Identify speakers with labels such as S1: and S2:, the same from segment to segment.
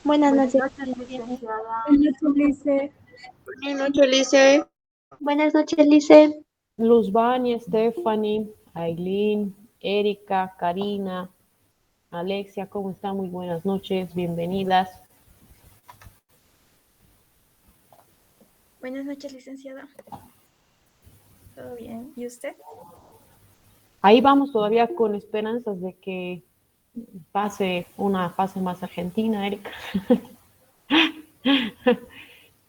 S1: Buenas
S2: Buenas
S1: noches.
S2: noches, licenciada.
S1: Buenas noches, Lice.
S3: Buenas noches, Lice.
S1: Buenas noches, Lice.
S4: Luzbani, Stephanie, Aileen, Erika, Karina, Alexia, ¿cómo están? Muy buenas noches, bienvenidas.
S5: Buenas noches, licenciada. ¿Todo bien? ¿Y usted?
S4: Ahí vamos todavía con esperanzas de que pase una fase más argentina, Erika.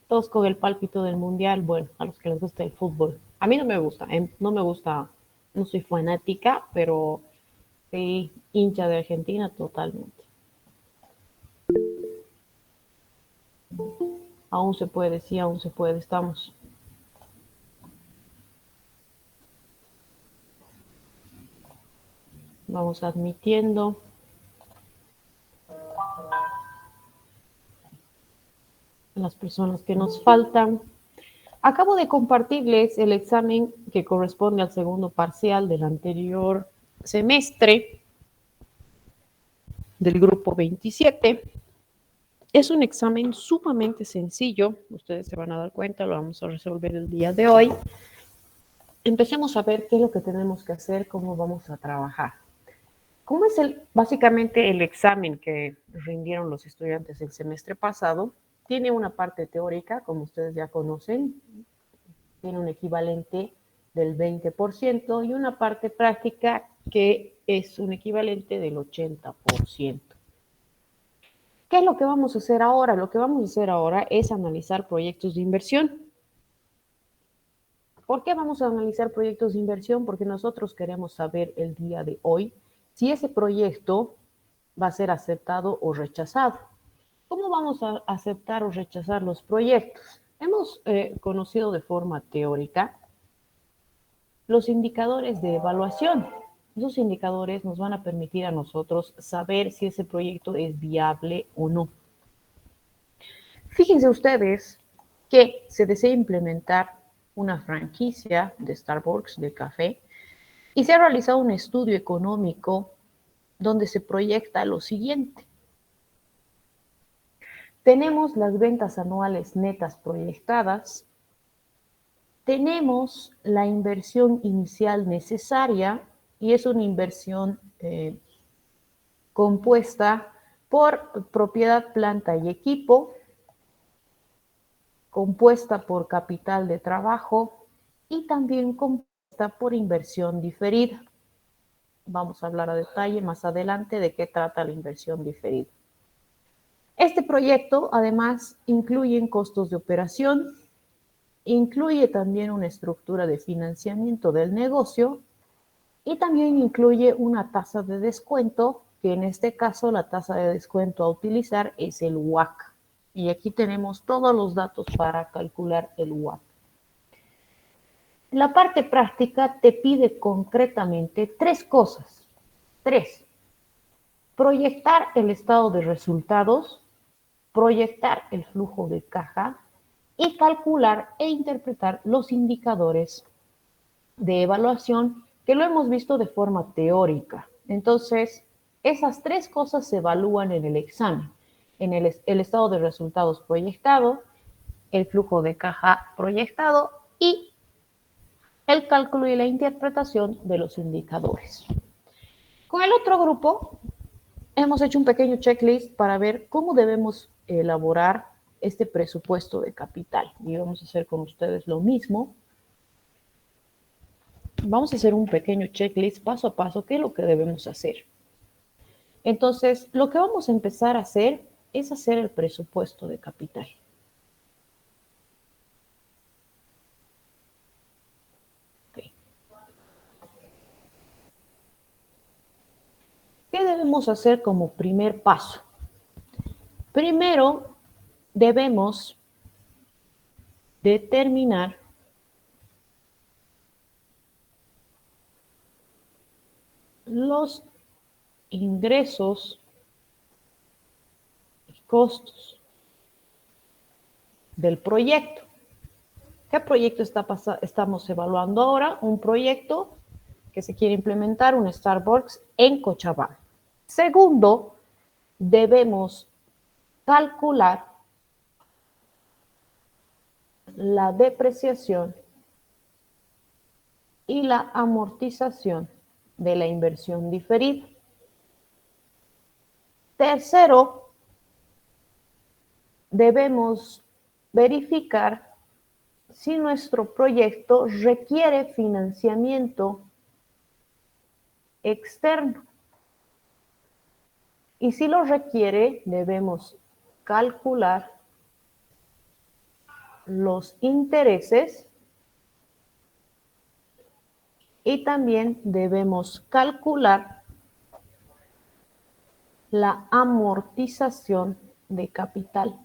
S4: Todos con el pálpito del mundial, bueno, a los que les gusta el fútbol. A mí no me gusta, no soy fanática, pero sí hincha de Argentina totalmente. Aún se puede, sí, aún se puede, estamos. Vamos admitiendo. Las personas que nos faltan. Acabo de compartirles el examen que corresponde al segundo parcial del anterior semestre del grupo 27. Es un examen sumamente sencillo, ustedes se van a dar cuenta, lo vamos a resolver el día de hoy. Empecemos a ver qué es lo que tenemos que hacer, cómo vamos a trabajar. ¿Cómo es básicamente el examen que rindieron los estudiantes el semestre pasado? Tiene una parte teórica, como ustedes ya conocen, tiene un equivalente del 20% y una parte práctica que es un equivalente del 80%. ¿Qué es lo que vamos a hacer ahora? Lo que vamos a hacer ahora es analizar proyectos de inversión. ¿Por qué vamos a analizar proyectos de inversión? Porque nosotros queremos saber el día de hoy si ese proyecto va a ser aceptado o rechazado. ¿Cómo vamos a aceptar o rechazar los proyectos? Hemos conocido de forma teórica los indicadores de evaluación. Esos indicadores nos van a permitir a nosotros saber si ese proyecto es viable o no. Fíjense ustedes que se desea implementar una franquicia de Starbucks, de café, y se ha realizado un estudio económico donde se proyecta lo siguiente. Tenemos las ventas anuales netas proyectadas, tenemos la inversión inicial necesaria y es una inversión compuesta por propiedad, planta y equipo, compuesta por capital de trabajo y también compuesta por inversión diferida. Vamos a hablar a detalle más adelante de qué trata la inversión diferida. Este proyecto además incluye costos de operación, incluye también una estructura de financiamiento del negocio y también incluye una tasa de descuento, que en este caso la tasa de descuento a utilizar es el WACC. Y aquí tenemos todos los datos para calcular el WACC. La parte práctica te pide concretamente tres cosas. Tres. Proyectar el estado de resultados, proyectar el flujo de caja y calcular e interpretar los indicadores de evaluación que lo hemos visto de forma teórica. Entonces, esas tres cosas se evalúan en el examen. En el estado de resultados proyectado, el flujo de caja proyectado y el cálculo y la interpretación de los indicadores. Con el otro grupo, hemos hecho un pequeño checklist para ver cómo debemos elaborar este presupuesto de capital. Y vamos a hacer con ustedes lo mismo. Vamos a hacer un pequeño checklist paso a paso, qué es lo que debemos hacer. Entonces, lo que vamos a empezar a hacer es hacer el presupuesto de capital. Okay. ¿Qué debemos hacer como primer paso? Primero, debemos determinar los ingresos y costos del proyecto. ¿Qué proyecto estamos evaluando ahora? Un proyecto que se quiere implementar, un Starbucks en Cochabamba. Segundo, debemos calcular la depreciación y la amortización de la inversión diferida. Tercero, debemos verificar si nuestro proyecto requiere financiamiento externo. Y si lo requiere, debemos calcular los intereses y también debemos calcular la amortización de capital.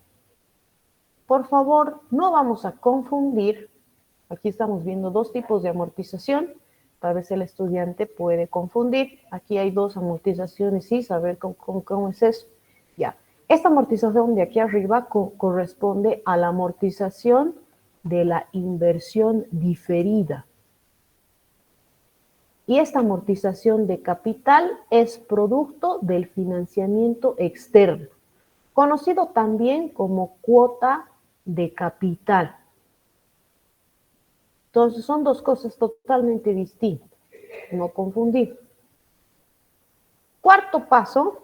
S4: Por favor, no vamos a confundir. Aquí estamos viendo dos tipos de amortización. Tal vez el estudiante puede confundir. Aquí hay dos amortizaciones y saber cómo es eso. Ya. Esta amortización de aquí arriba corresponde a la amortización de la inversión diferida. Y esta amortización de capital es producto del financiamiento externo, conocido también como cuota de capital. Entonces son dos cosas totalmente distintas, no confundir. Cuarto paso,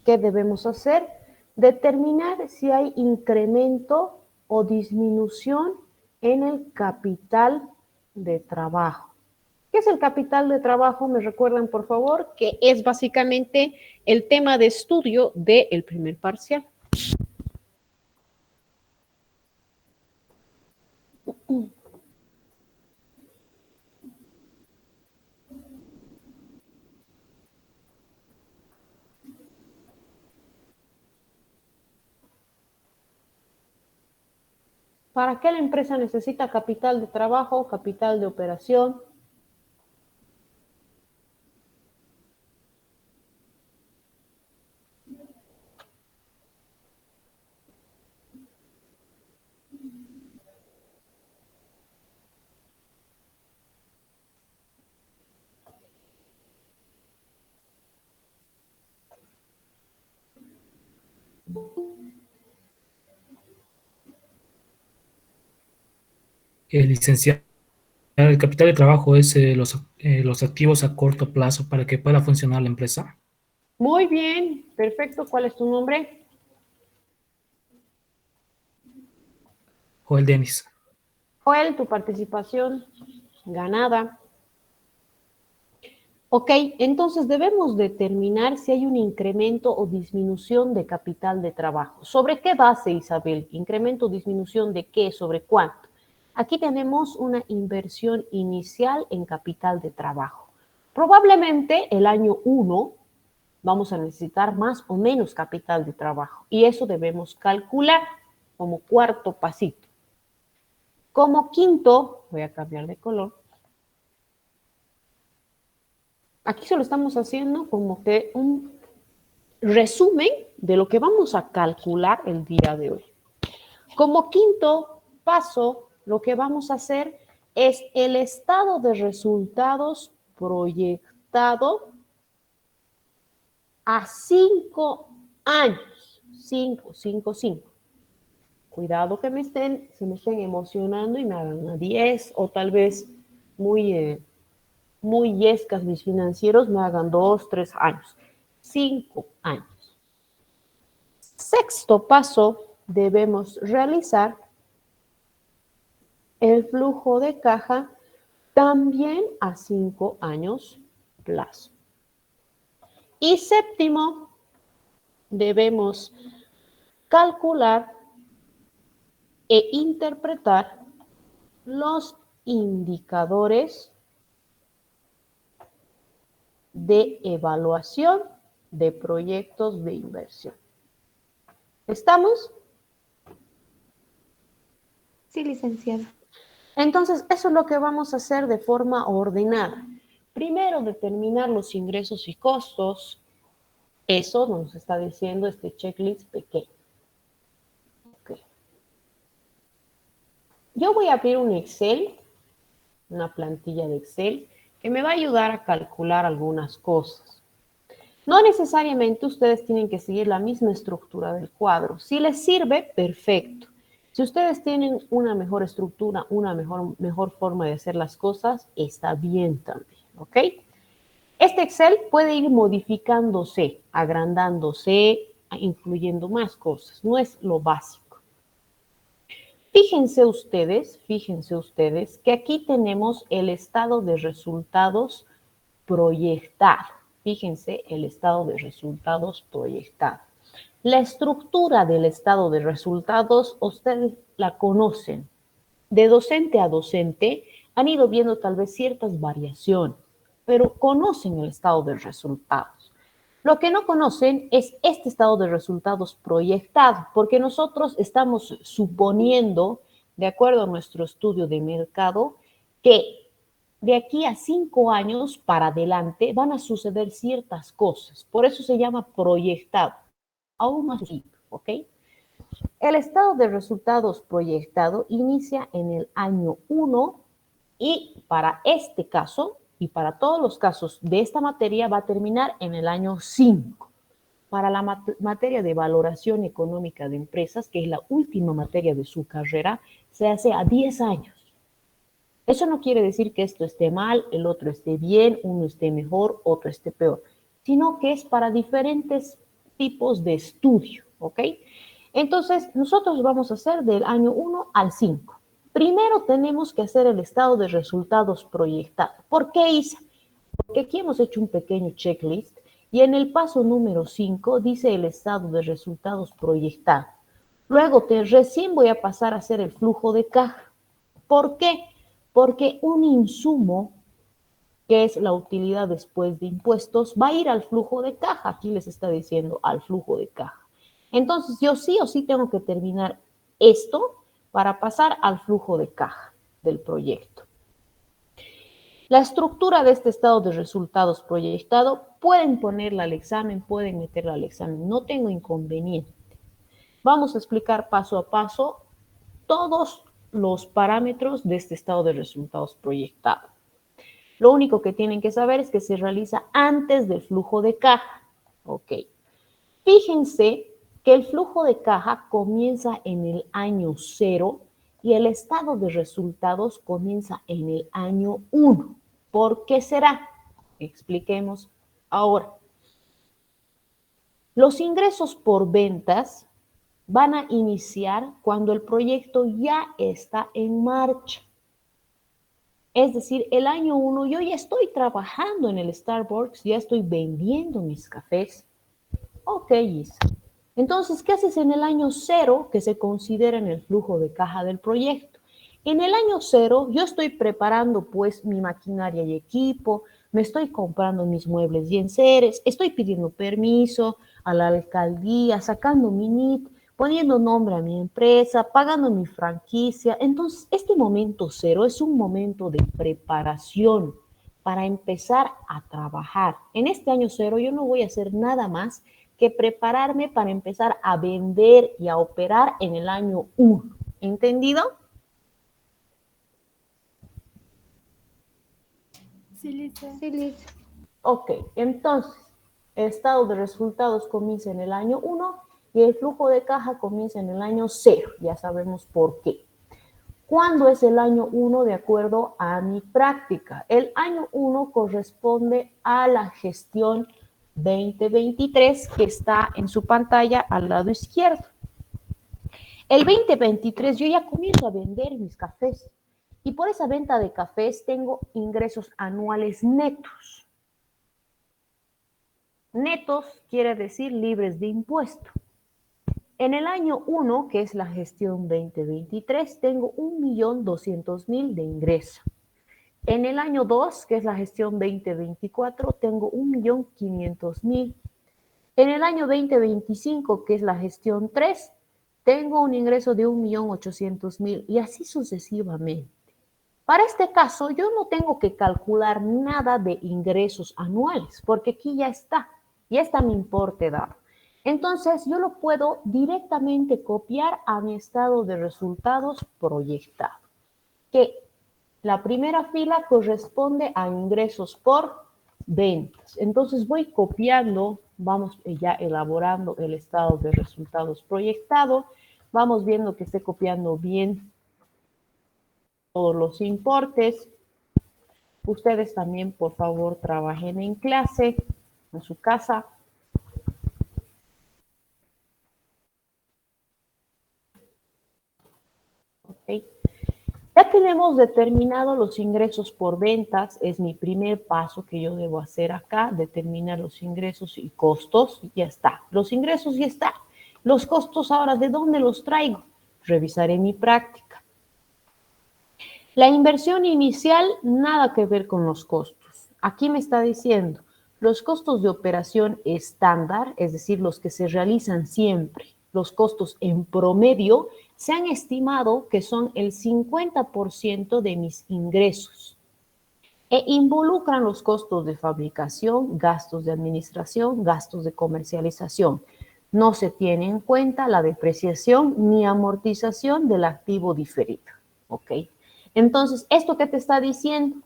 S4: ¿qué debemos hacer? Determinar si hay incremento o disminución en el capital de trabajo. ¿Qué es el capital de trabajo? ¿Me recuerdan, por favor? Que es básicamente el tema de estudio del primer parcial. ¿Para qué la empresa necesita capital de trabajo, capital de operación?
S2: Licenciado, el capital de trabajo es los activos a corto plazo para que pueda funcionar la empresa.
S4: Muy bien, perfecto. ¿Cuál es tu nombre?
S2: Joel Denis.
S4: Joel, tu participación ganada. Ok, entonces debemos determinar si hay un incremento o disminución de capital de trabajo. ¿Sobre qué base, Isabel? ¿Incremento o disminución de qué? ¿Sobre cuánto? Aquí tenemos una inversión inicial en capital de trabajo. Probablemente el año 1 vamos a necesitar más o menos capital de trabajo y eso debemos calcular como cuarto pasito. Como quinto, voy a cambiar de color. Aquí solo estamos haciendo como que un resumen de lo que vamos a calcular el día de hoy. Como quinto paso, lo que vamos a hacer es el estado de resultados proyectado a 5 años. 5. Cuidado que se me estén emocionando y me hagan a 10 o tal vez muy yescas mis financieros me hagan 2, 3 años. 5 años. Sexto paso, debemos realizar el flujo de caja también a 5 años plazo. Y séptimo, debemos calcular e interpretar los indicadores de evaluación de proyectos de inversión. ¿Estamos?
S1: Sí, licenciada.
S4: Entonces, eso es lo que vamos a hacer de forma ordenada. Primero, determinar los ingresos y costos. Eso nos está diciendo este checklist pequeño. Okay. Yo voy a abrir un Excel, una plantilla de Excel, que me va a ayudar a calcular algunas cosas. No necesariamente ustedes tienen que seguir la misma estructura del cuadro. Si les sirve, perfecto. Si ustedes tienen una mejor estructura, una mejor forma de hacer las cosas, está bien también, ¿ok? Este Excel puede ir modificándose, agrandándose, incluyendo más cosas. No es lo básico. Fíjense ustedes que aquí tenemos el estado de resultados proyectado. Fíjense el estado de resultados proyectado. La estructura del estado de resultados, ustedes la conocen. De docente a docente han ido viendo tal vez ciertas variaciones, pero conocen el estado de resultados. Lo que no conocen es este estado de resultados proyectado, porque nosotros estamos suponiendo, de acuerdo a nuestro estudio de mercado, que de aquí a 5 años para adelante van a suceder ciertas cosas. Por eso se llama proyectado. Aún más chiquito, ¿ok? El estado de resultados proyectado inicia en el año 1 y para este caso y para todos los casos de esta materia va a terminar en el año 5. Para la materia de valoración económica de empresas, que es la última materia de su carrera, se hace a 10 años. Eso no quiere decir que esto esté mal, el otro esté bien, uno esté mejor, otro esté peor, sino que es para diferentes tipos de estudio, ¿ok? Entonces, nosotros vamos a hacer del año 1 al 5. Primero tenemos que hacer el estado de resultados proyectado. ¿Por qué, Isa? Porque aquí hemos hecho un pequeño checklist y en el paso número 5 dice el estado de resultados proyectado. Luego recién voy a pasar a hacer el flujo de caja. ¿Por qué? Porque un insumo, que es la utilidad después de impuestos, va a ir al flujo de caja. Aquí les está diciendo al flujo de caja. Entonces, yo sí o sí tengo que terminar esto para pasar al flujo de caja del proyecto. La estructura de este estado de resultados proyectado pueden ponerla al examen, pueden meterla al examen. No tengo inconveniente. Vamos a explicar paso a paso todos los parámetros de este estado de resultados proyectado. Lo único que tienen que saber es que se realiza antes del flujo de caja. Ok. Fíjense que el flujo de caja comienza en el año 0 y el estado de resultados comienza en el año 1. ¿Por qué será? Expliquemos ahora. Los ingresos por ventas van a iniciar cuando el proyecto ya está en marcha. Es decir, el año 1 yo ya estoy trabajando en el Starbucks, ya estoy vendiendo mis cafés. Ok, Isa. Entonces, ¿qué haces en el año 0 que se considera en el flujo de caja del proyecto? En el año 0 yo estoy preparando pues mi maquinaria y equipo, me estoy comprando mis muebles y enseres, estoy pidiendo permiso a la alcaldía, sacando mi NIT, poniendo nombre a mi empresa, pagando mi franquicia. Entonces, este momento 0 es un momento de preparación para empezar a trabajar. En este año 0 yo no voy a hacer nada más que prepararme para empezar a vender y a operar en el año 1. ¿Entendido?
S5: Sí, listo.
S1: Sí, Liz.
S4: Ok, entonces, el estado de resultados comienza en el año 1 y el flujo de caja comienza en el año 0. Ya sabemos por qué. ¿Cuándo es el año 1 de acuerdo a mi práctica? El año 1 corresponde a la gestión 2023 que está en su pantalla al lado izquierdo. El 2023 yo ya comienzo a vender mis cafés y por esa venta de cafés tengo ingresos anuales netos. Netos quiere decir libres de impuesto. En el año 1, que es la gestión 2023, tengo 1.200.000 de ingreso. En el año 2, que es la gestión 2024, tengo 1.500.000. En el año 2025, que es la gestión 3, tengo un ingreso de 1.800.000 y así sucesivamente. Para este caso, yo no tengo que calcular nada de ingresos anuales, porque aquí ya está mi importe dado. Entonces, yo lo puedo directamente copiar a mi estado de resultados proyectado, que la primera fila corresponde a ingresos por ventas. Entonces voy copiando, vamos ya elaborando el estado de resultados proyectado, vamos viendo que esté copiando bien todos los importes. Ustedes también, por favor, trabajen en clase, en su casa. ¿Ok? Ya tenemos determinado los ingresos por ventas, es mi primer paso que yo debo hacer acá, determinar los ingresos y costos, ya está. Los ingresos ya está. Los costos ahora, ¿de dónde los traigo? Revisaré mi práctica. La inversión inicial, nada que ver con los costos. Aquí me está diciendo, los costos de operación estándar, es decir, los que se realizan siempre, los costos en promedio, se han estimado que son el 50% de mis ingresos e involucran los costos de fabricación, gastos de administración, gastos de comercialización. No se tiene en cuenta la depreciación ni amortización del activo diferido. ¿Ok? Entonces, ¿esto qué te está diciendo?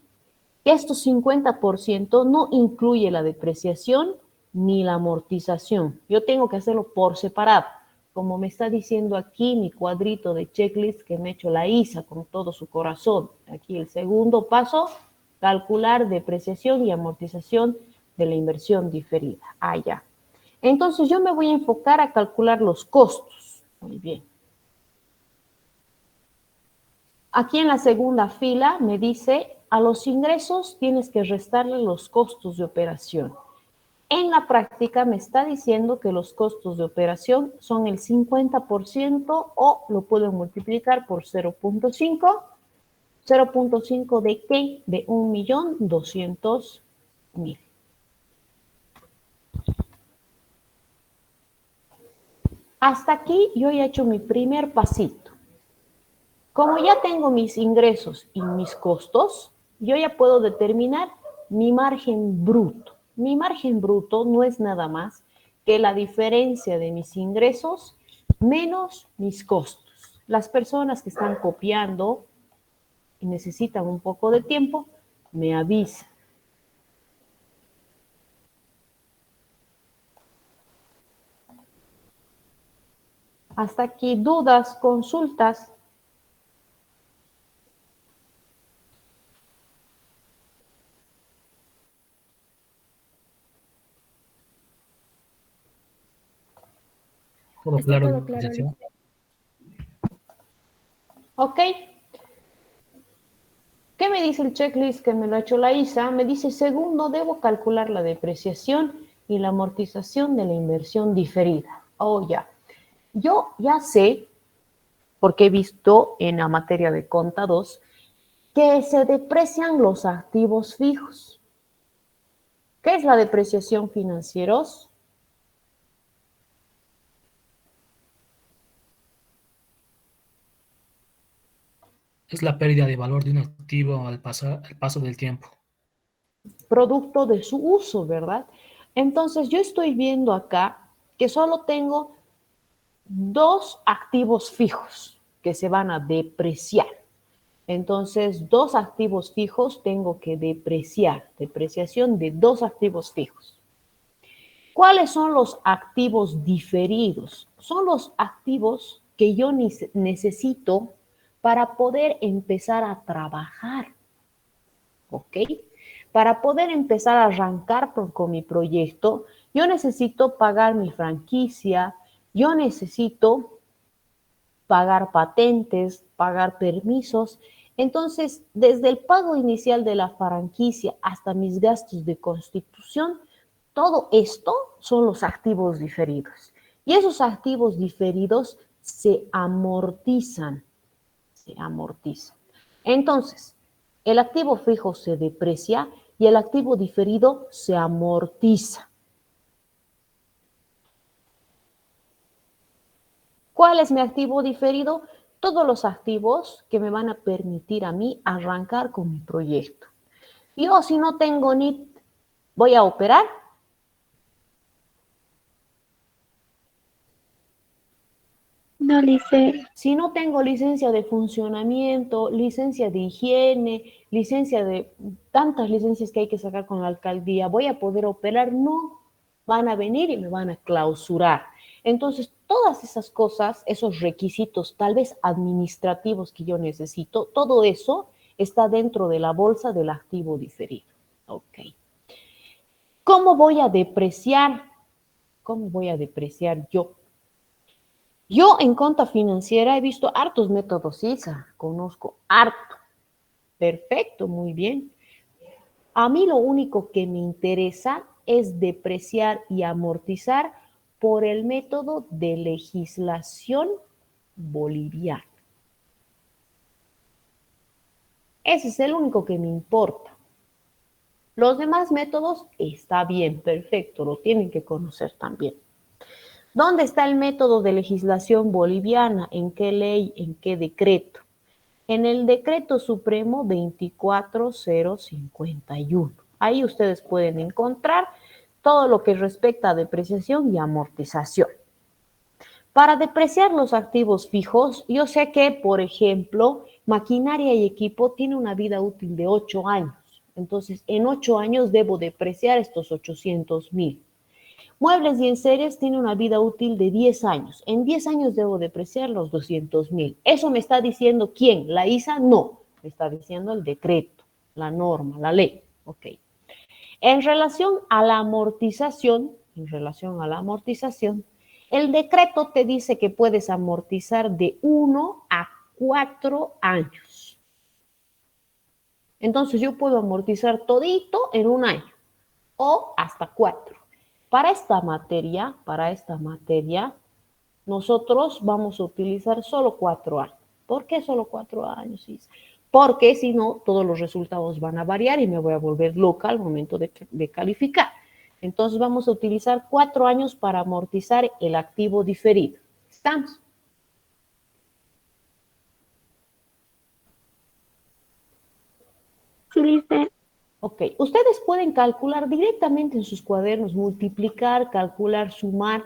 S4: Que estos 50% no incluye la depreciación ni la amortización. Yo tengo que hacerlo por separado. Como me está diciendo aquí mi cuadrito de checklist que me ha hecho la ISA con todo su corazón. Aquí el segundo paso, calcular depreciación y amortización de la inversión diferida. Ah, ya. Entonces yo me voy a enfocar a calcular los costos. Muy bien. Aquí en la segunda fila me dice, a los ingresos tienes que restarle los costos de operación. En la práctica me está diciendo que los costos de operación son el 50% o lo puedo multiplicar por 0.5. ¿0.5 de qué? De 1.200.000. Hasta aquí yo ya he hecho mi primer pasito. Como ya tengo mis ingresos y mis costos, yo ya puedo determinar mi margen bruto. Mi margen bruto no es nada más que la diferencia de mis ingresos menos mis costos. Las personas que están copiando y necesitan un poco de tiempo, me avisan. Hasta aquí, dudas, consultas.
S2: Todo
S5: Está
S2: claro,
S5: todo claro,
S2: licenciado.
S5: licenciado.
S4: ¿Ok? ¿Qué me dice el checklist que me lo ha hecho la ISA? Me dice, segundo, debo calcular la depreciación y la amortización de la inversión diferida. Oh, ya. Yo ya sé, porque he visto en la materia de Conta 2, que se deprecian los activos fijos. ¿Qué es la depreciación financieros?
S2: Es la pérdida de valor de un activo al paso del tiempo.
S4: Producto de su uso, ¿verdad? Entonces yo estoy viendo acá que solo tengo dos activos fijos que se van a depreciar. Entonces, dos activos fijos tengo que depreciar, depreciación de dos activos fijos. ¿Cuáles son los activos diferidos? Son los activos que yo necesito para poder empezar a trabajar, ¿ok? Para poder empezar a arrancar con mi proyecto, yo necesito pagar mi franquicia, yo necesito pagar patentes, pagar permisos. Entonces, desde el pago inicial de la franquicia hasta mis gastos de constitución, todo esto son los activos diferidos. Y esos activos diferidos se amortizan, se amortizan. Entonces, el activo fijo se deprecia y el activo diferido se amortiza. ¿Cuál es mi activo diferido? Todos los activos que me van a permitir a mí arrancar con mi proyecto. Yo, si no tengo NIT, ¿voy a operar?
S3: No, Lice.
S4: Si no tengo licencia de funcionamiento, licencia de higiene, licencia de tantas licencias que hay que sacar con la alcaldía, ¿voy a poder operar? No, van a venir y me van a clausurar. Entonces, todas esas cosas, esos requisitos, tal vez administrativos que yo necesito, todo eso está dentro de la bolsa del activo diferido. Ok. ¿Cómo voy a depreciar? ¿Cómo voy a depreciar yo? Yo en cuenta financiera he visto hartos métodos ISA, conozco harto. Perfecto, muy bien. A mí lo único que me interesa es depreciar y amortizar por el método de legislación boliviana. Ese es el único que me importa. Los demás métodos está bien, perfecto, lo tienen que conocer también. ¿Dónde está el método de legislación boliviana? ¿En qué ley? ¿En qué decreto? En el decreto supremo 24051. Ahí ustedes pueden encontrar todo lo que respecta a depreciación y amortización. Para depreciar los activos fijos, yo sé que, por ejemplo, maquinaria y equipo tiene una vida útil de 8 años. Entonces, en 8 años debo depreciar estos 800,000. Muebles y enseres tiene una vida útil de 10 años. En 10 años debo depreciar los 200,000. ¿Eso me está diciendo quién? ¿La ISA? No. Me está diciendo el decreto, la norma, la ley. Ok. En relación a la amortización, el decreto te dice que puedes amortizar de 1 a 4 años. Entonces yo puedo amortizar todito en un año o hasta 4. Para esta materia, nosotros vamos a utilizar solo 4 años. ¿Por qué solo 4 años? Porque si no, todos los resultados van a variar y me voy a volver loca al momento de calificar. Entonces vamos a utilizar 4 años para amortizar el activo diferido. ¿Estamos?
S3: Sí, Lice.
S4: Ok, ustedes pueden calcular directamente en sus cuadernos, multiplicar, calcular, sumar.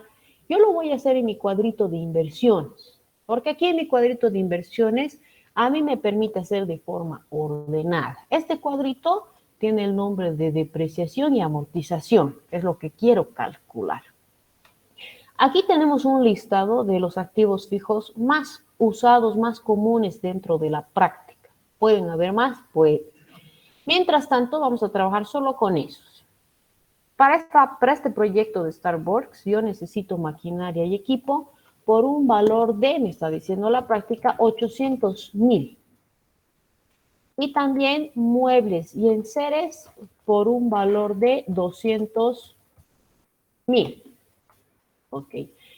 S4: Yo lo voy a hacer en mi cuadrito de inversiones, porque aquí en mi cuadrito de inversiones a mí me permite hacer de forma ordenada. Este cuadrito tiene el nombre de depreciación y amortización, es lo que quiero calcular. Aquí tenemos un listado de los activos fijos más usados, más comunes dentro de la práctica. ¿Pueden haber más? Pues. Mientras tanto, vamos a trabajar solo con esos. Para este proyecto de Starbucks, yo necesito maquinaria y equipo por un valor de, me está diciendo la práctica, 800,000. Y también muebles y enseres por un valor de 200,000. Ok.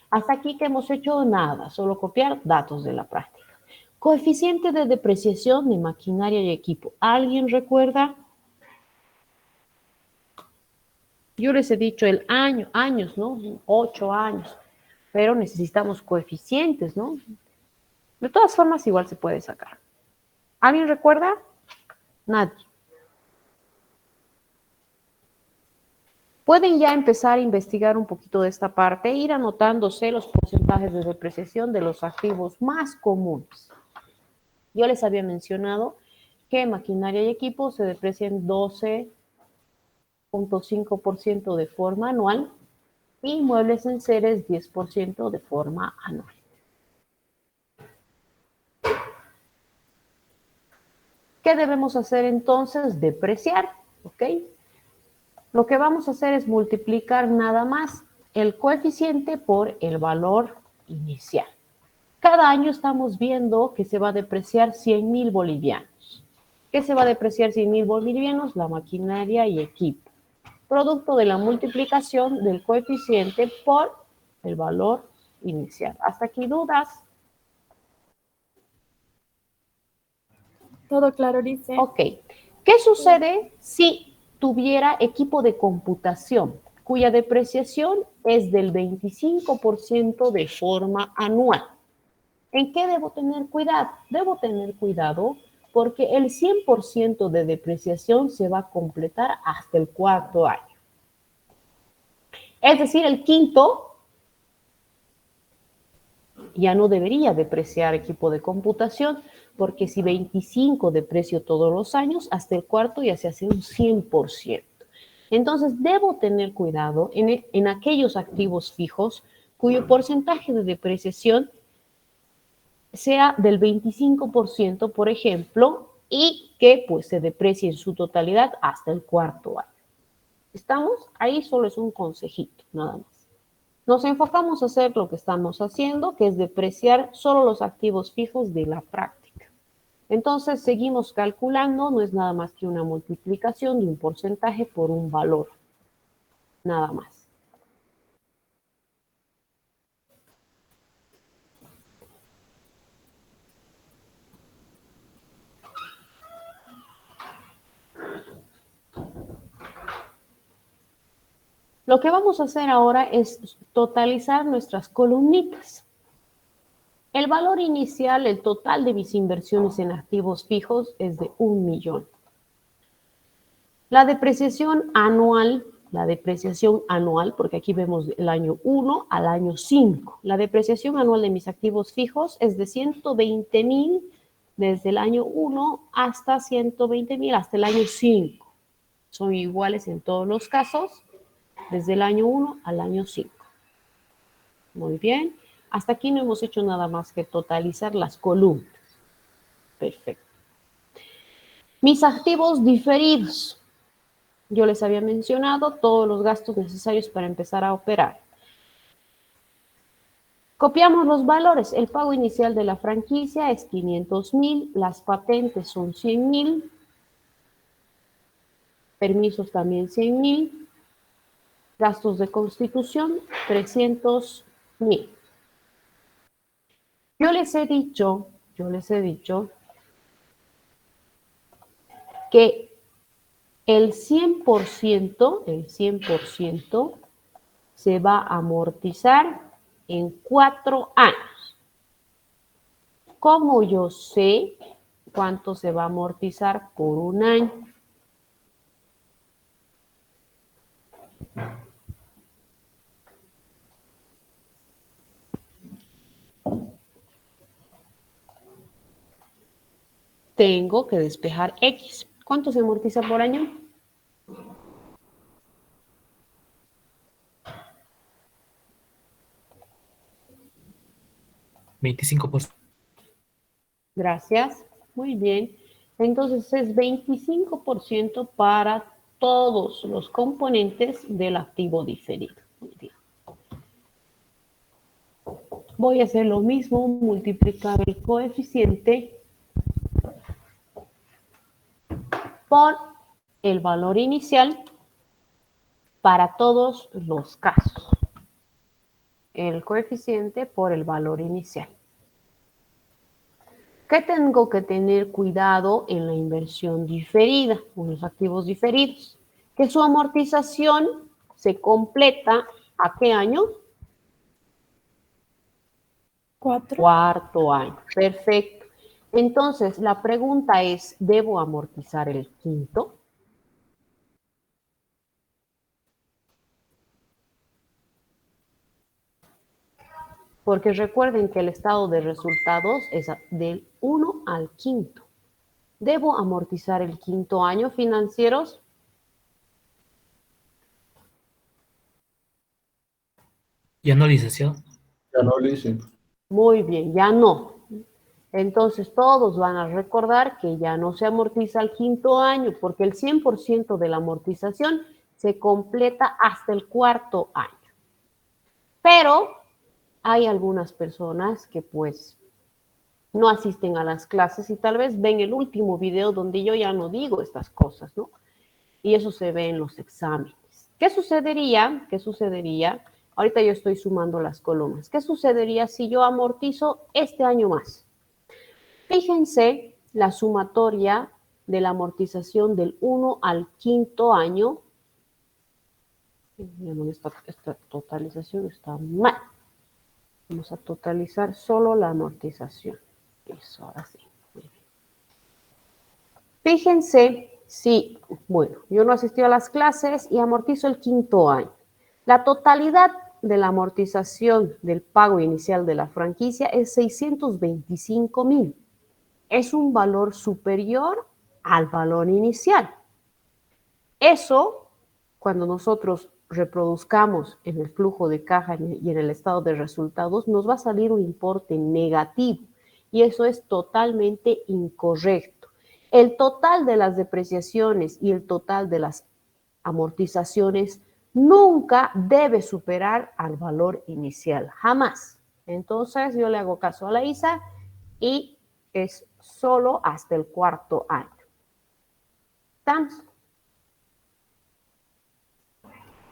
S4: Hasta aquí que hemos hecho nada, solo copiar datos de la práctica. Coeficiente de depreciación de maquinaria y equipo. ¿Alguien recuerda? Yo les he dicho el años, ¿no? 8 años, pero necesitamos coeficientes, ¿no? De todas formas, igual se puede sacar. ¿Alguien recuerda? Nadie. Pueden ya empezar a investigar un poquito de esta parte, ir anotándose los porcentajes de depreciación de los activos más comunes. Yo les había mencionado que maquinaria y equipo se deprecian 12,5% de forma anual y muebles en seres 10% de forma anual. ¿Qué debemos hacer entonces? Depreciar, ¿ok? Lo que vamos a hacer es multiplicar nada más el coeficiente por el valor inicial. Cada año estamos viendo que se va a depreciar 100,000 bolivianos. ¿Qué se va a depreciar 100,000 bolivianos? La maquinaria y equipo. Producto de la multiplicación del coeficiente por el valor inicial. ¿Hasta aquí dudas?
S5: Todo claro, Lice.
S4: Ok. ¿Qué sucede si tuviera equipo de computación cuya depreciación es del 25% de forma anual? ¿En qué debo tener cuidado? Debo tener cuidado porque el 100% de depreciación se va a completar hasta el 4º año. Es decir, el quinto ya no debería depreciar equipo de computación, porque si 25 deprecio todos los años, hasta el cuarto ya se hace un 100%. Entonces, debo tener cuidado en aquellos activos fijos cuyo porcentaje de depreciación sea del 25%, por ejemplo, y que pues se deprecie en su totalidad hasta el cuarto año. ¿Estamos? Ahí solo es un consejito, nada más. Nos enfocamos a hacer lo que estamos haciendo, que es depreciar solo los activos fijos de la práctica. Entonces, seguimos calculando, no es nada más que una multiplicación de un porcentaje por un valor, nada más. Lo que vamos a hacer ahora es totalizar nuestras columnitas. El valor inicial, el total de mis inversiones en activos fijos es de 1 millón. La depreciación anual, porque aquí vemos el año 1 al año 5. La depreciación anual de mis activos fijos es de 120,000 desde el año 1 hasta 120,000 hasta el año 5. Son iguales en todos los casos, desde el año 1 al año 5. Muy bien. Hasta aquí no hemos hecho nada más que totalizar las columnas. Perfecto. Mis activos diferidos. Yo les había mencionado todos los gastos necesarios para empezar a operar. Copiamos los valores. El pago inicial de la franquicia es 500,000. Las patentes son 100,000. Permisos también 100,000. Gastos de constitución, 300,000. Yo les he dicho que el 100% se va a amortizar en 4 años. ¿Cómo yo sé cuánto se va a amortizar por un año? Tengo que despejar X. ¿Cuánto se amortiza por año?
S2: $25.
S4: Gracias. Muy bien. Entonces es 25% para todos los componentes del activo diferido. Muy bien. Voy a hacer lo mismo, multiplicar el coeficiente por el valor inicial para todos los casos. El coeficiente por el valor inicial. ¿Qué tengo que tener cuidado en la inversión diferida, en los activos diferidos? Que su amortización se completa ¿a qué año?
S5: 4.
S4: Cuarto año. Perfecto. Entonces, la pregunta es, ¿debo amortizar el quinto? Porque recuerden que el estado de resultados es del 1 al quinto. ¿Debo amortizar el quinto año, financieros?
S2: Ya no, licenciado.
S6: Ya no, licenciado.
S4: Muy bien, ya no. Entonces todos van a recordar que ya no se amortiza el quinto año porque el 100% de la amortización se completa hasta el cuarto año. Pero hay algunas personas que pues no asisten a las clases y tal vez ven el último video donde yo ya no digo estas cosas, ¿no? Y eso se ve en los exámenes. ¿Qué sucedería? Ahorita yo estoy sumando las columnas. ¿Qué sucedería si yo amortizo este año más? Fíjense la sumatoria de la amortización del 1 al quinto año. Esta totalización está mal. Vamos a totalizar solo la amortización. Eso, ahora sí. Fíjense, bueno, yo no asistí a las clases y amortizo el quinto año. La totalidad de la amortización del pago inicial de la franquicia es 625,000. Es un valor superior al valor inicial. Eso, cuando nosotros reproduzcamos en el flujo de caja y en el estado de resultados, nos va a salir un importe negativo y eso es totalmente incorrecto. El total de las depreciaciones y el total de las amortizaciones nunca debe superar al valor inicial, jamás. Entonces yo le hago caso a la Isa y es solo hasta el cuarto año. ¿Estamos?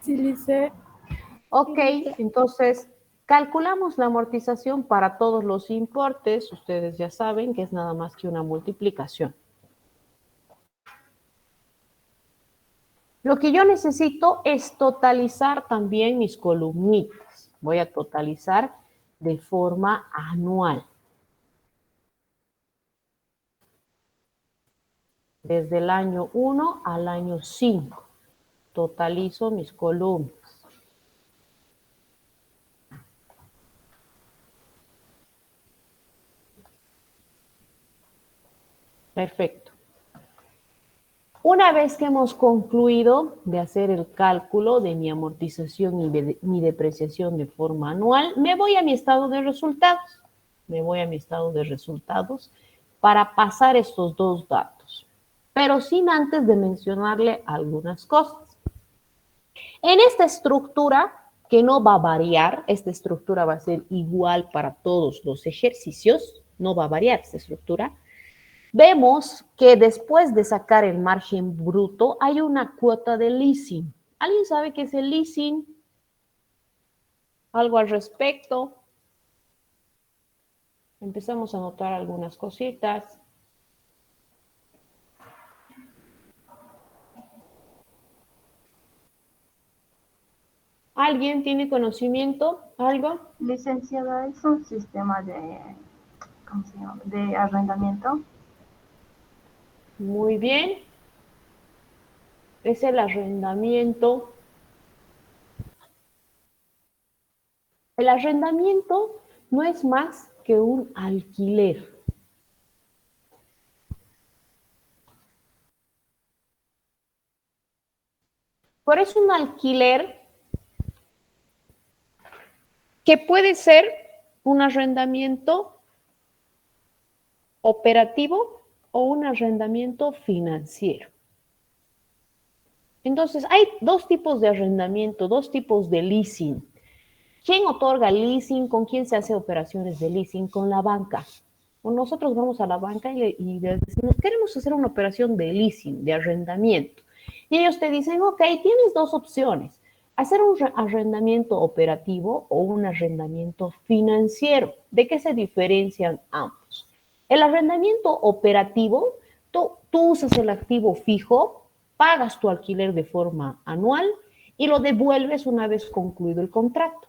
S5: Sí, Lice.
S4: Ok, entonces calculamos la amortización para todos los importes. Ustedes ya saben que es nada más que una multiplicación. Lo que yo necesito es totalizar también mis columnitas. Voy a totalizar de forma anual. Desde el año 1 al año 5. Totalizo mis columnas. Perfecto. Una vez que hemos concluido de hacer el cálculo de mi amortización y de mi depreciación de forma anual, me voy a mi estado de resultados. Me voy a mi estado de resultados para pasar estos dos datos, pero sin antes de mencionarle algunas cosas. En esta estructura, que no va a variar, esta estructura va a ser igual para todos los ejercicios, no va a variar esta estructura. Vemos que después de sacar el margen bruto hay una cuota de leasing. ¿Alguien sabe qué es el leasing? ¿Algo al respecto? Empezamos a notar algunas cositas. ¿Alguien tiene conocimiento? ¿Algo?
S6: Licenciada, es un sistema de, ¿cómo se llama? De arrendamiento.
S4: Muy bien. Es el arrendamiento. El arrendamiento no es más que un alquiler. Pero es un alquiler que puede ser un arrendamiento operativo o un arrendamiento financiero. Entonces, hay dos tipos de arrendamiento, dos tipos de leasing. ¿Quién otorga leasing? ¿Con quién se hace operaciones de leasing? Con la banca. Nosotros vamos a la banca y les decimos, queremos hacer una operación de leasing, de arrendamiento. Y ellos te dicen, ok, tienes dos opciones. Hacer un arrendamiento operativo o un arrendamiento financiero. ¿De qué se diferencian ambos? El arrendamiento operativo, tú usas el activo fijo, pagas tu alquiler de forma anual y lo devuelves una vez concluido el contrato.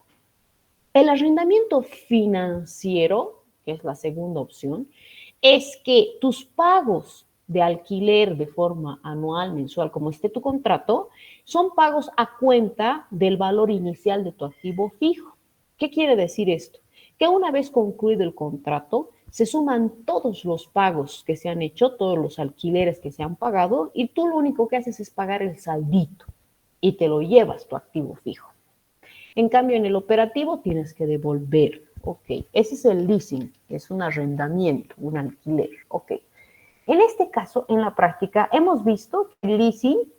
S4: El arrendamiento financiero, que es la segunda opción, es que tus pagos de alquiler de forma anual, mensual, como esté tu contrato, son pagos a cuenta del valor inicial de tu activo fijo. ¿Qué quiere decir esto? Que una vez concluido el contrato, se suman todos los pagos que se han hecho, todos los alquileres que se han pagado, y tú lo único que haces es pagar el saldito y te lo llevas tu activo fijo. En cambio, en el operativo tienes que devolver. Ok, ese es el leasing, es un arrendamiento, un alquiler. Ok. En este caso, en la práctica, hemos visto que el leasing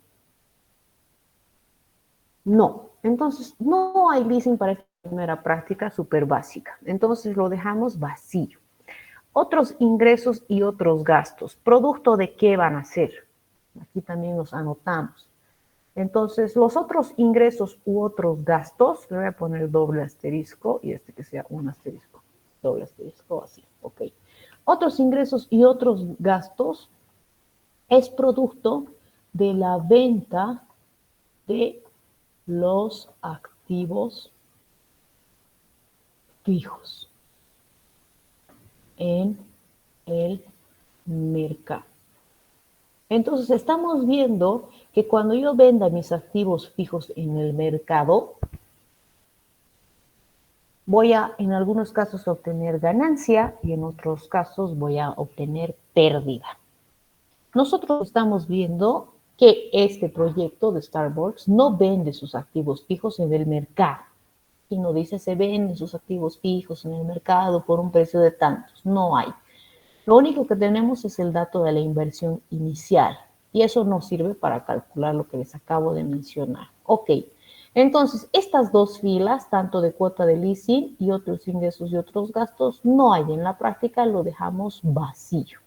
S4: no. Entonces, no hay leasing para esta primera práctica súper básica. Entonces, lo dejamos vacío. Otros ingresos y otros gastos. ¿Producto de qué van a ser? Aquí también los anotamos. Entonces, los otros ingresos u otros gastos, le voy a poner doble asterisco y este que sea un asterisco, doble asterisco, así, ok. Otros ingresos y otros gastos es producto de la venta de los activos fijos en el mercado. Entonces, estamos viendo que cuando yo venda mis activos fijos en el mercado, voy a, en algunos casos, obtener ganancia y en otros casos voy a obtener pérdida. Nosotros estamos viendo que este proyecto de Starbucks no vende sus activos fijos en el mercado. Y no dice se venden sus activos fijos en el mercado por un precio de tantos. No hay. Lo único que tenemos es el dato de la inversión inicial. Y eso nos sirve para calcular lo que les acabo de mencionar. Ok. Entonces, estas dos filas, tanto de cuota de leasing y otros ingresos y otros gastos, no hay en la práctica, lo dejamos vacío.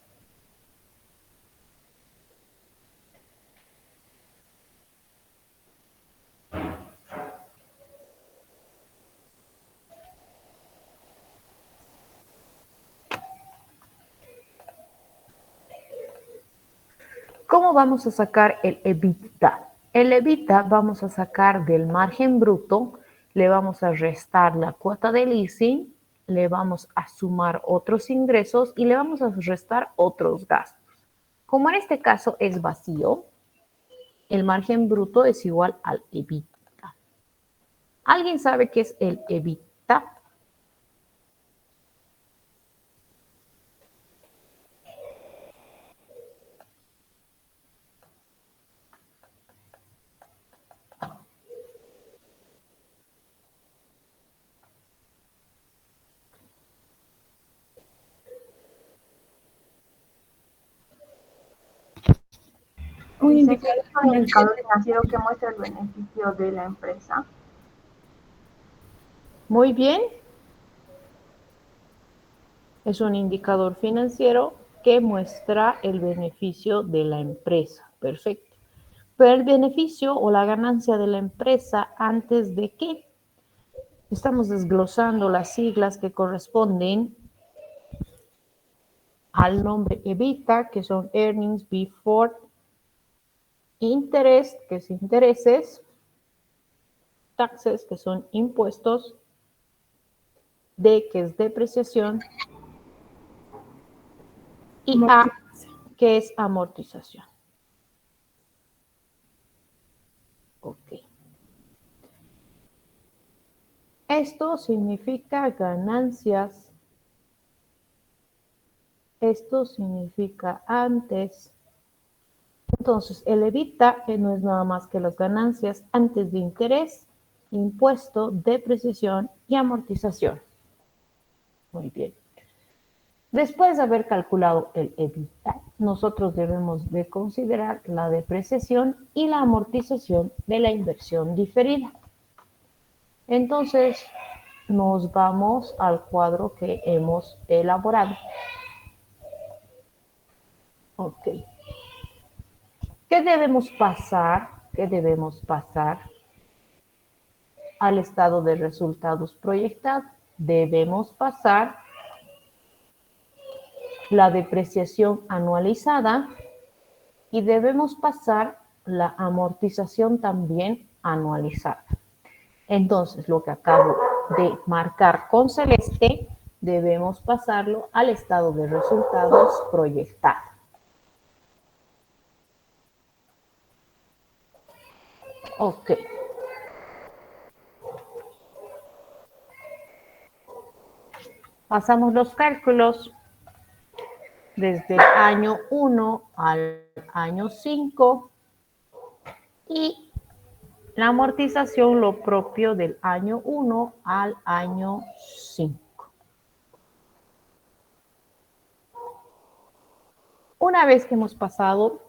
S4: ¿Cómo vamos a sacar el EBITDA? El EBITDA vamos a sacar del margen bruto, le vamos a restar la cuota de leasing, le vamos a sumar otros ingresos y le vamos a restar otros gastos. Como en este caso es vacío, el margen bruto es igual al EBITDA. ¿Alguien sabe qué es el EBITDA?
S6: Un indicador financiero que muestra el beneficio de la empresa.
S4: Muy bien. Es un indicador financiero que muestra el beneficio de la empresa. Perfecto. Pero el beneficio o la ganancia de la empresa, ¿antes de qué? Estamos desglosando las siglas que corresponden al nombre EBITDA, que son Earnings Before Interest, que es intereses, Taxes, que son impuestos, D, que es depreciación, y A, que es amortización. Ok. Esto significa ganancias. Esto significa antes. Entonces, el EBITDA, que no es nada más que las ganancias antes de interés, impuesto, depreciación y amortización. Muy bien. Después de haber calculado el EBITDA, nosotros debemos de considerar la depreciación y la amortización de la inversión diferida. Entonces, nos vamos al cuadro que hemos elaborado. Ok. ¿Qué debemos pasar? ¿Qué debemos pasar al estado de resultados proyectado? Debemos pasar la depreciación anualizada y debemos pasar la amortización también anualizada. Entonces, lo que acabo de marcar con celeste, debemos pasarlo al estado de resultados proyectado. Ok. Pasamos los cálculos desde el año 1 al año 5 y la amortización lo propio del año 1 al año 5. Una vez que hemos pasado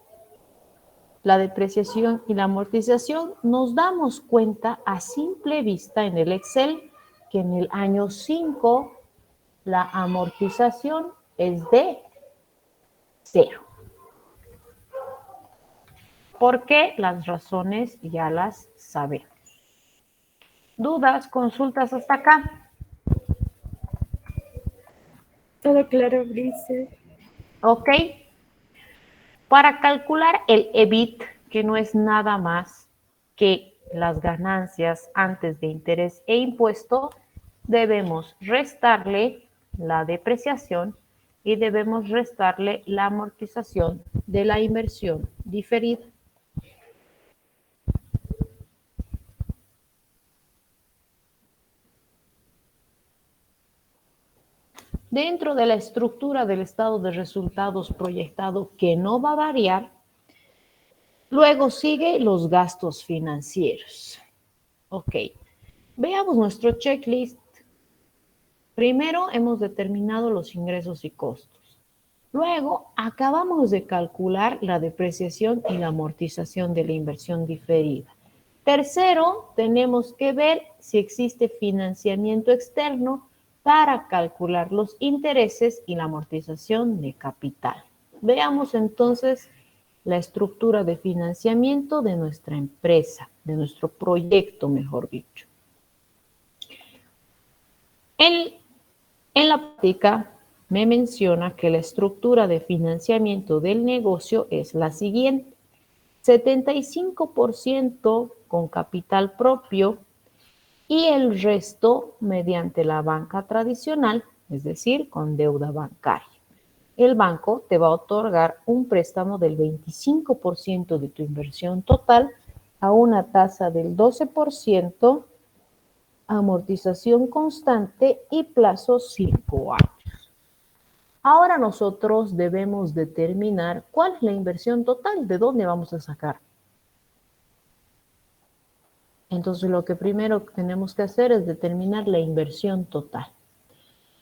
S4: la depreciación y la amortización, nos damos cuenta a simple vista en el Excel que en el año 5 la amortización es de 0. ¿Por qué? Las razones ya las sabemos. ¿Dudas, consultas hasta acá?
S5: Todo claro, Brice.
S4: Ok. Para calcular el EBIT, que no es nada más que las ganancias antes de interés e impuesto, debemos restarle la depreciación y debemos restarle la amortización de la inversión diferida. Dentro de la estructura del estado de resultados proyectado, que no va a variar, luego sigue los gastos financieros. Ok, veamos nuestro checklist. Primero hemos determinado los ingresos y costos. Luego acabamos de calcular la depreciación y la amortización de la inversión diferida. Tercero, tenemos que ver si existe financiamiento externo para calcular los intereses y la amortización de capital. Veamos entonces la estructura de financiamiento de nuestra empresa, de nuestro proyecto, mejor dicho. En la práctica me menciona que la estructura de financiamiento del negocio es la siguiente: 75% con capital propio y el resto mediante la banca tradicional, es decir, con deuda bancaria. El banco te va a otorgar un préstamo del 25% de tu inversión total a una tasa del 12%, amortización constante y plazo 5 años. Ahora nosotros debemos determinar cuál es la inversión total, de dónde vamos a sacar. Entonces lo que primero tenemos que hacer es determinar la inversión total.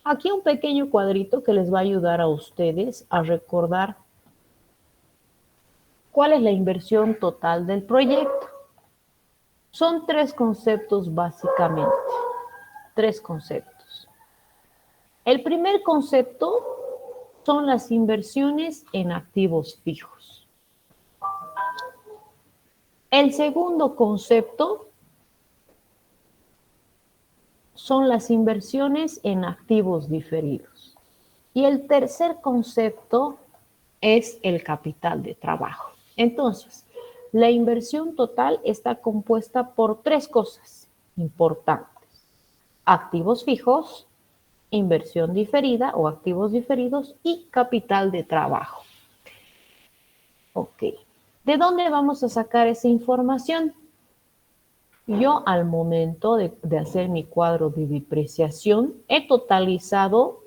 S4: Aquí un pequeño cuadrito que les va a ayudar a ustedes a recordar cuál es la inversión total del proyecto. Son tres conceptos básicamente, tres conceptos. El primer concepto son las inversiones en activos fijos. El segundo concepto son las inversiones en activos diferidos. Y el tercer concepto es el capital de trabajo. Entonces, la inversión total está compuesta por tres cosas importantes: activos fijos, inversión diferida o activos diferidos y capital de trabajo. Ok, ¿de dónde vamos a sacar esa información? Yo al momento de hacer mi cuadro de depreciación he totalizado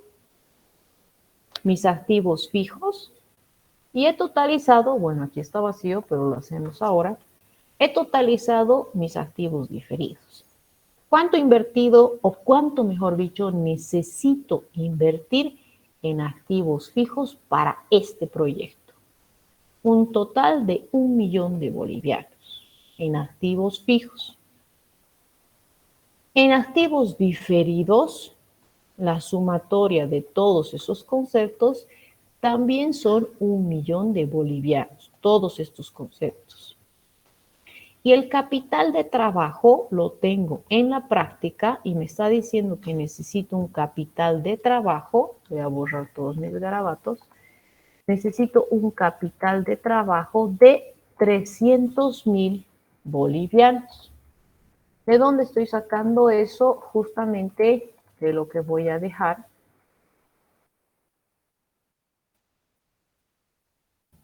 S4: mis activos fijos y he totalizado, bueno, aquí está vacío, pero lo hacemos ahora, he totalizado mis activos diferidos. ¿Cuánto he invertido o cuánto, mejor dicho, necesito invertir en activos fijos para este proyecto? Un total de 1.000.000 de bolivianos en activos fijos. En activos diferidos, la sumatoria de todos esos conceptos también son 1.000.000 de bolivianos, todos estos conceptos. Y el capital de trabajo lo tengo en la práctica y me está diciendo que necesito un capital de trabajo. Voy a borrar todos mis garabatos. Necesito un capital de trabajo de 300.000 bolivianos. ¿De dónde estoy sacando eso? Justamente de lo que voy a dejar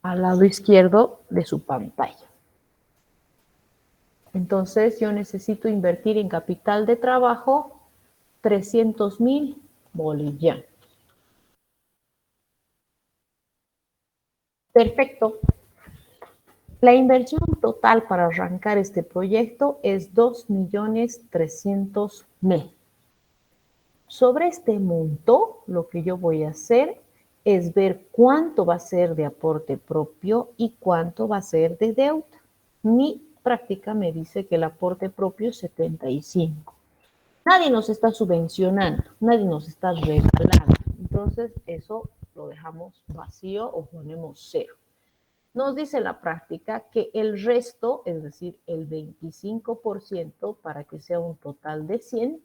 S4: al lado izquierdo de su pantalla. Entonces yo necesito invertir en capital de trabajo 300.000 bolivianos. Perfecto. La inversión total para arrancar este proyecto es 2.300.000. Sobre este monto, lo que yo voy a hacer es ver cuánto va a ser de aporte propio y cuánto va a ser de deuda. Mi práctica me dice que el aporte propio es 75. Nadie nos está subvencionando, nadie nos está regalando. Entonces, eso lo dejamos vacío o ponemos cero. Nos dice la práctica que el resto, es decir, el 25% para que sea un total de 100,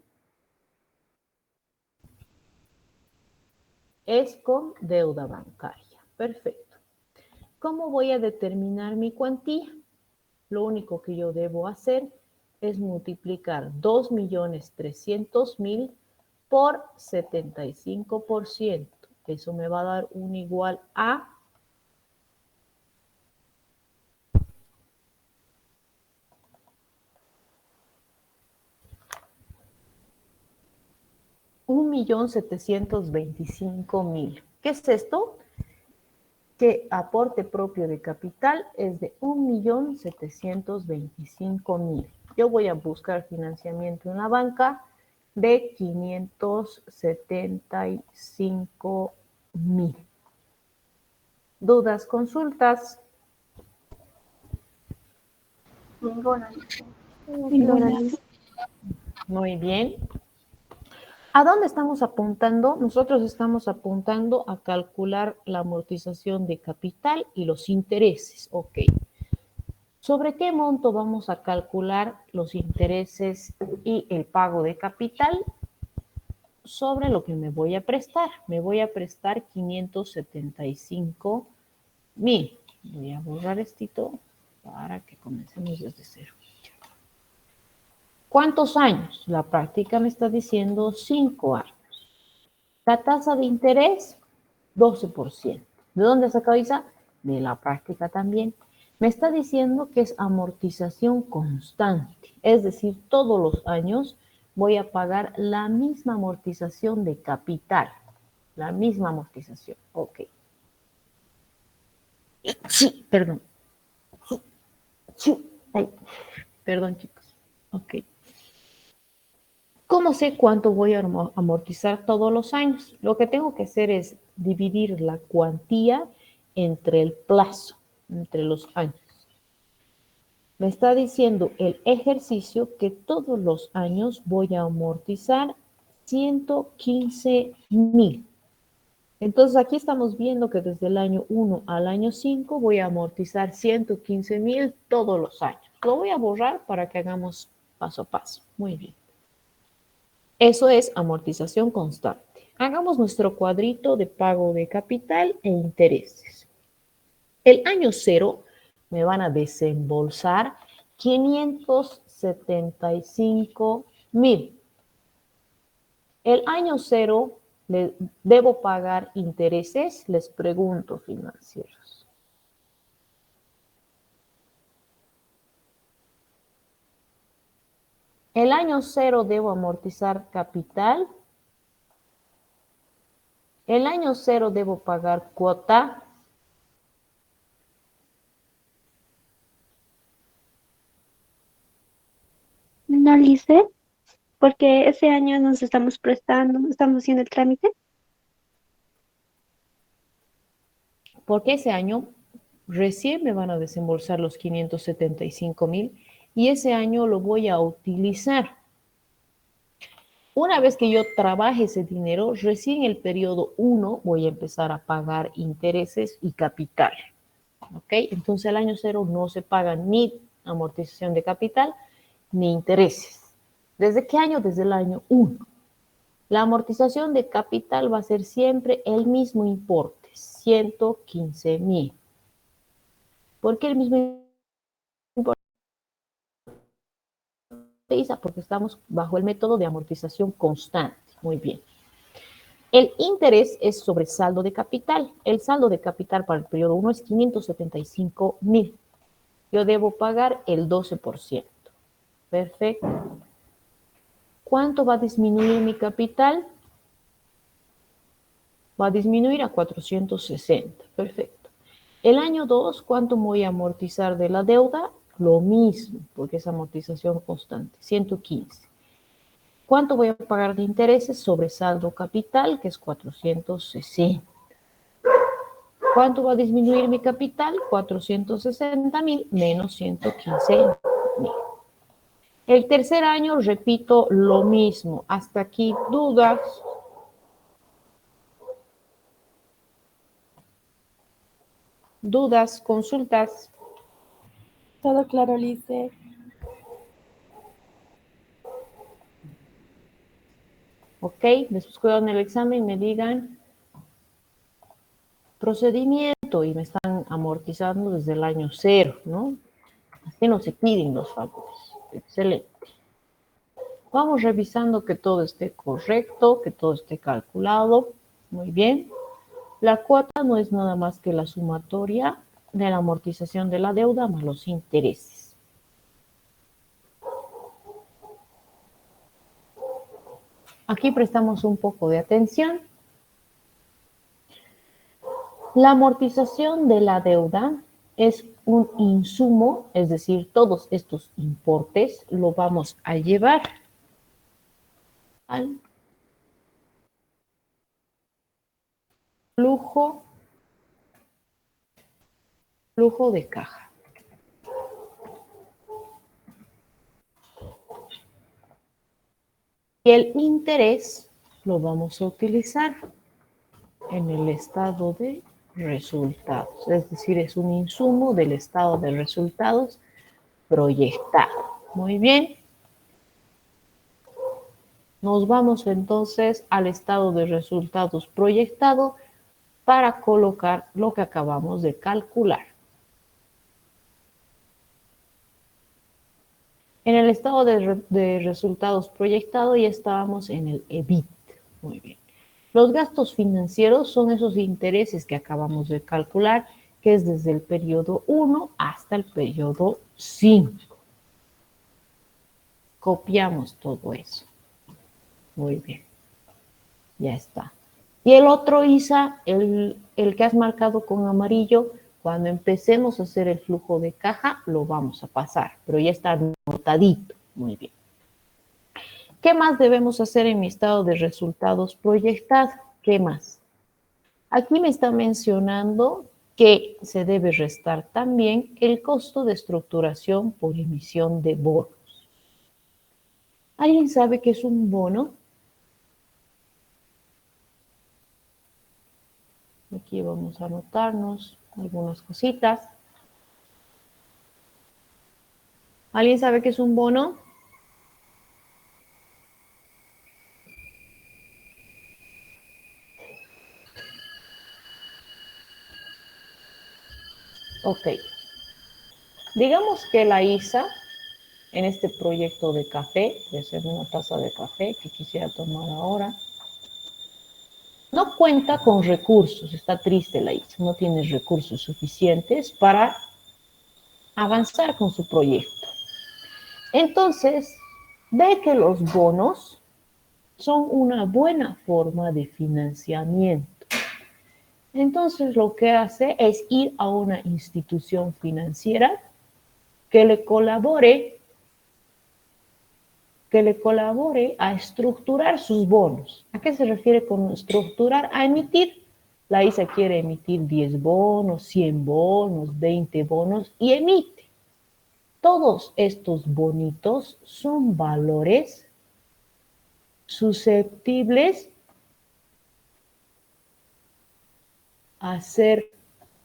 S4: es con deuda bancaria. Perfecto. ¿Cómo voy a determinar mi cuantía? Lo único que yo debo hacer es multiplicar 2.300.000 por 75%. Eso me va a dar un igual a 1.725.000. ¿Qué es esto? Que aporte propio de capital es de 1.725.000. Yo voy a buscar financiamiento en la banca de 575.000. ¿Dudas, consultas?
S6: Ninguna.
S1: Ninguna, Lice.
S4: Muy bien. ¿A dónde estamos apuntando? Nosotros estamos apuntando a calcular la amortización de capital y los intereses. Ok. ¿Sobre qué monto vamos a calcular los intereses y el pago de capital? Sobre lo que me voy a prestar. Me voy a prestar 575.000. Voy a borrar esto para que comencemos desde cero. ¿Cuántos años? La práctica me está diciendo 5 años. La tasa de interés, 12%. ¿De dónde saca Isa? De la práctica también. Me está diciendo que es amortización constante. Es decir, todos los años voy a pagar la misma amortización de capital. La misma amortización. Ok. Sí, perdón. Sí. Ay, perdón, chicos. Ok. ¿Cómo sé cuánto voy a amortizar todos los años? Lo que tengo que hacer es dividir la cuantía entre el plazo, entre los años. Me está diciendo el ejercicio que todos los años voy a amortizar 115.000. Entonces aquí estamos viendo que desde el año 1 al año 5 voy a amortizar 115.000 todos los años. Lo voy a borrar para que hagamos paso a paso. Muy bien. Eso es amortización constante. Hagamos nuestro cuadrito de pago de capital e intereses. El año 0 me van a desembolsar 575.000. El año 0 le debo pagar intereses, les pregunto, financieros. El año 0 debo amortizar capital. El año 0 debo pagar cuota.
S3: No, Lice, porque ese año nos estamos prestando, estamos haciendo el trámite.
S4: Porque ese año recién me van a desembolsar los 575.000 y ese año lo voy a utilizar. Una vez que yo trabaje ese dinero, recién el periodo 1 voy a empezar a pagar intereses y capital. ¿Ok? Entonces el año 0 no se paga ni amortización de capital ni intereses. ¿Desde qué año? Desde el año 1. La amortización de capital va a ser siempre el mismo importe, 115.000. ¿Por qué el mismo importe? Porque estamos bajo el método de amortización constante. Muy bien. El interés es sobre saldo de capital. El saldo de capital para el periodo 1 es 575.000. Yo debo pagar el 12%. Perfecto. ¿Cuánto va a disminuir mi capital? Va a disminuir a 460. Perfecto. El año 2, ¿cuánto voy a amortizar de la deuda? Lo mismo, porque es amortización constante, 115. ¿Cuánto voy a pagar de intereses sobre saldo capital, que es 460? ¿Cuánto va a disminuir mi capital? 460.000 menos 115.000. El tercer año repito lo mismo. Hasta aquí, ¿dudas? ¿Dudas? ¿Consultas?
S5: Todo claro, Lice.
S4: Ok, después que hagan el examen me digan procedimiento y me están amortizando desde el año 0, ¿no? Así no se piden los favores. Excelente. Vamos revisando que todo esté correcto, que todo esté calculado. Muy bien. La cuota no es nada más que la sumatoria de la amortización de la deuda más los intereses. Aquí prestamos un poco de atención. La amortización de la deuda es un insumo, es decir, todos estos importes lo vamos a llevar al flujo de caja. Y el interés lo vamos a utilizar en el estado de resultados, es decir, es un insumo del estado de resultados proyectado. Muy bien. Nos vamos entonces al estado de resultados proyectado para colocar lo que acabamos de calcular. En el estado de resultados proyectado ya estábamos en el EBIT. Muy bien. Los gastos financieros son esos intereses que acabamos de calcular, que es desde el periodo 1 hasta el periodo 5. Copiamos todo eso. Muy bien. Ya está. Y el otro, Isa, el que has marcado con amarillo, cuando empecemos a hacer el flujo de caja, lo vamos a pasar, pero ya está anotadito. Muy bien. ¿Qué más debemos hacer en mi estado de resultados proyectado? ¿Qué más? Aquí me está mencionando que se debe restar también el costo de estructuración por emisión de bonos. ¿Alguien sabe qué es un bono? Aquí vamos a anotarnos algunas cositas. ¿Alguien sabe qué es un bono? Ok. Digamos que la ISA, en este proyecto de café, de hacer una taza de café que quisiera tomar ahora, no cuenta con recursos, está triste la ISA, no tiene recursos suficientes para avanzar con su proyecto. Entonces, ve que los bonos son una buena forma de financiamiento. Entonces, lo que hace es ir a una institución financiera que le colabore a estructurar sus bonos. ¿A qué se refiere con estructurar? A emitir. La ISA quiere emitir 10 bonos, 100 bonos, 20 bonos y emite. Todos estos bonitos son valores susceptibles a ser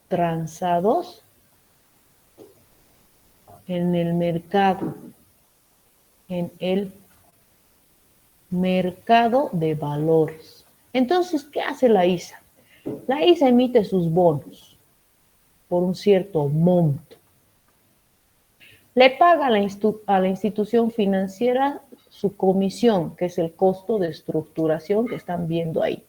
S4: transados en el mercado, de valores. Entonces, ¿qué hace la ISA? La ISA emite sus bonos por un cierto monto. Le paga a la institución financiera su comisión, que es el costo de estructuración que están viendo ahí.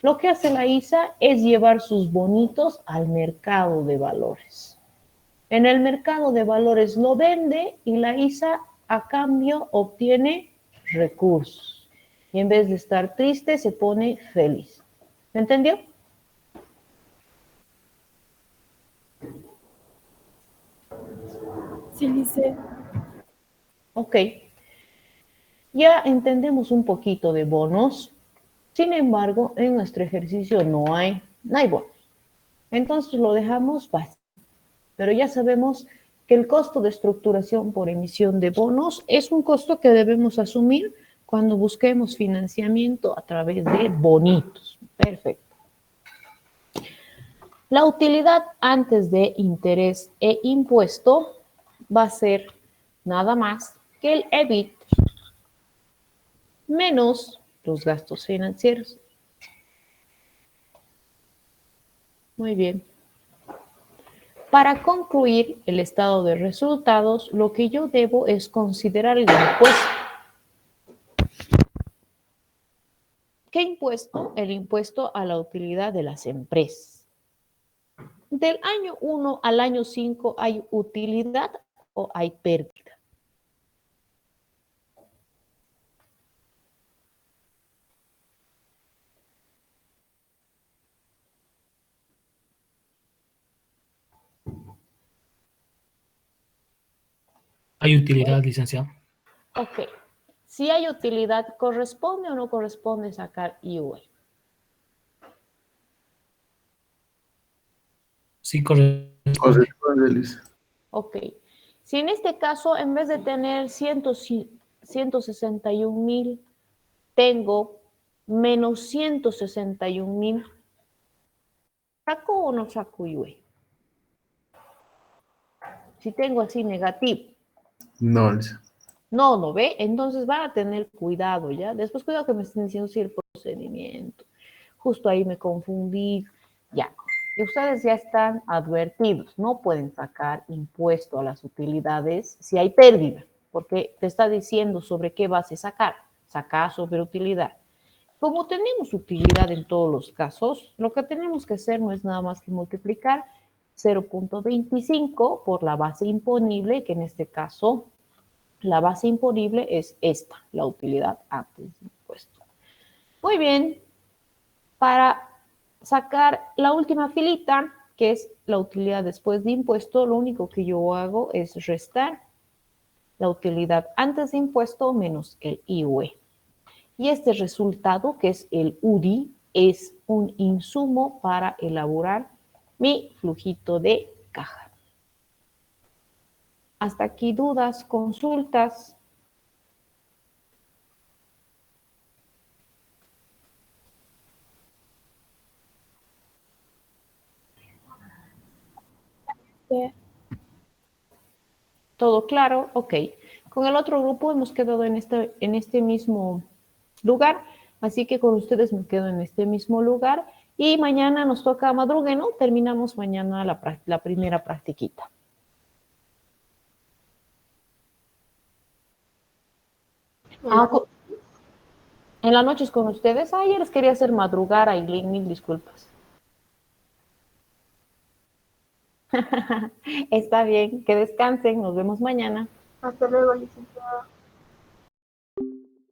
S4: Lo que hace la ISA es llevar sus bonitos al mercado de valores. En el mercado de valores lo vende y la ISA a cambio obtiene recursos. Y en vez de estar triste, se pone feliz. ¿Me entendió?
S5: Sí, Lice.
S4: Ok. Ya entendemos un poquito de bonos. Sin embargo, en nuestro ejercicio no hay bonos. Entonces lo dejamos fácil. Pero ya sabemos que el costo de estructuración por emisión de bonos es un costo que debemos asumir cuando busquemos financiamiento a través de bonitos. Perfecto. La utilidad antes de interés e impuesto va a ser nada más que el EBIT menos los gastos financieros. Muy bien. Para concluir el estado de resultados, lo que yo debo es considerar el impuesto. ¿Qué impuesto? El impuesto a la utilidad de las empresas. Del año 1 al año 5, ¿hay utilidad o hay pérdida?
S2: Hay utilidad, licenciado.
S4: Ok. Si hay utilidad, ¿corresponde o no corresponde sacar IUE?
S2: Sí, corresponde.
S7: Corresponde, Liz.
S4: Ok. Si en este caso, en vez de tener 161,000, tengo menos 161,000, ¿saco o no saco IUE? Si tengo así negativo.
S7: No, Liz.
S4: No, ¿no ve? Entonces van a tener cuidado, ¿ya? Después cuidado que me estén diciendo si el procedimiento. Justo ahí me confundí. Ya. Y ustedes ya están advertidos. No pueden sacar impuesto a las utilidades si hay pérdida, porque te está diciendo sobre qué base sacar. Sacar sobre utilidad. Como tenemos utilidad en todos los casos, lo que tenemos que hacer no es nada más que multiplicar 0.25 por la base imponible, que en este caso la base imponible es esta, la utilidad antes de impuesto. Muy bien, para sacar la última filita, que es la utilidad después de impuesto, lo único que yo hago es restar la utilidad antes de impuesto menos el IUE. Y este resultado, que es el UDI, es un insumo para elaborar mi flujito de caja. Hasta aquí dudas, consultas. ¿Todo claro? Ok. Con el otro grupo hemos quedado en este mismo lugar, así que con ustedes me quedo en este mismo lugar y mañana nos toca madrugue, ¿no? Terminamos mañana la primera practiquita. En la noche es con ustedes. Ayer les quería hacer madrugar, Aileen, mil disculpas. Está bien, que descansen, nos vemos mañana.
S6: Hasta luego, licenciada.